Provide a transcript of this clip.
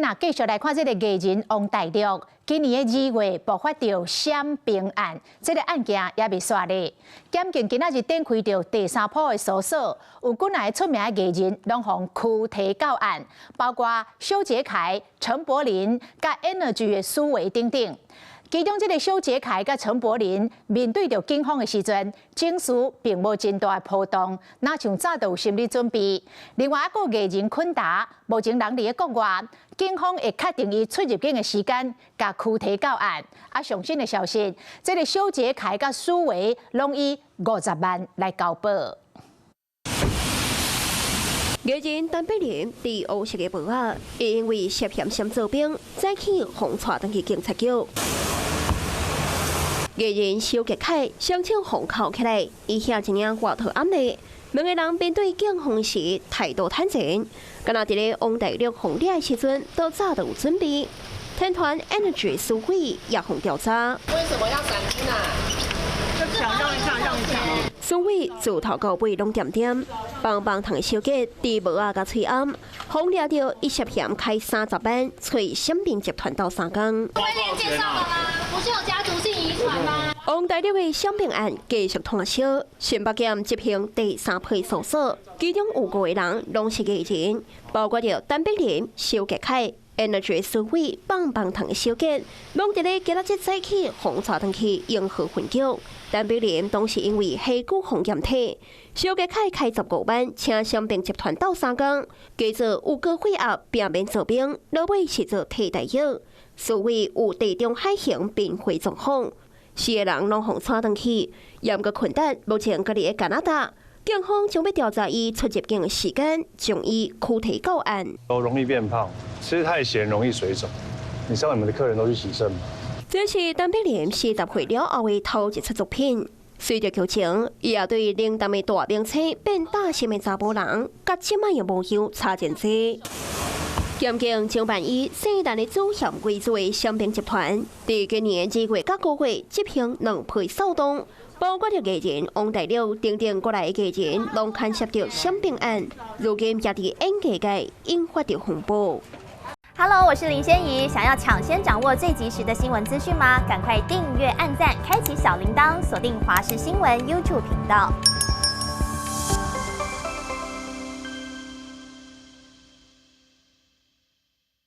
那继续来看这个艺人王大陆，今年的2月爆发着闪兵案，这个案件也未煞咧。检警今仔日展开着第3波的搜索，有几来出名的艺人拢互拘提到案，包括修杰楷、陈柏霖、甲 Energy 的苏维等等。其中，这个修杰楷甲陈柏霖面对着警方的时阵，情绪并无真大的波动，哪像早就有心理准备。另外，还有艺人昆达，目前人伫咧国外，警方会确定伊出入境的时间，甲拘提到案。上新的消息，这个修杰楷甲苏维拢以50万来交保。艺人陈柏霖伫乌色的报案，因为涉嫌闪做兵，再起红带登去警察局。艺人修杰楷申请封铐起来，伊遐一领外套暗内，两个人面对警方时态度坦然。敢若伫咧王大陆封抓的时阵，都早就有准备。天团 Energy 苏伟也互调查。为什么要闪兵啊？就想让一下，让一下。苏伟自头到尾拢点点，棒棒糖的小姐伫帽仔甲喙暗，封抓着伊涉嫌开30万，找闪兵集团斗3工。威廉介绍了吗？不是有家族性遗传吗？王大陆的闪兵案继续通宵，新北检执行第3批搜索，其中有5个人拢是艺人，包括着陈柏霖、修杰楷、Energy 苏伟、棒棒糖的小姐，拢伫咧今仔日早起红带登去永和分局。陈柏霖当时因为下股风验体，修杰楷开15万，请闪兵集团斗3工，加做有个会压并免做兵，落尾是做替代役。苏伟有地中海型并非状况，4个人拢互带登去，严格困难，目前隔离在加拿大。警方将要调查伊出入境的时间，将伊拘提到案。都容易变胖，吃太咸容易水肿。你知道你们的客人都去洗肾吗？这是陈柏霖40岁了后的头一出作品。随着剧情，伊也对冷淡的大明星变大心的查甫人，甲即卖的模样差真多。检警经办以姓陈的主嫌为主的闪兵集团，伫今年2月甲5月执行2批扫动，包括着艺人王大陆等等过来的艺人，拢牵涉着闪兵案，如今也伫演艺界引发着风波。Hello， 我是林仙怡。想要抢先掌握最及时的新闻资讯吗？赶快订阅、按赞、开启小铃铛，锁定华视新闻 YouTube 频道。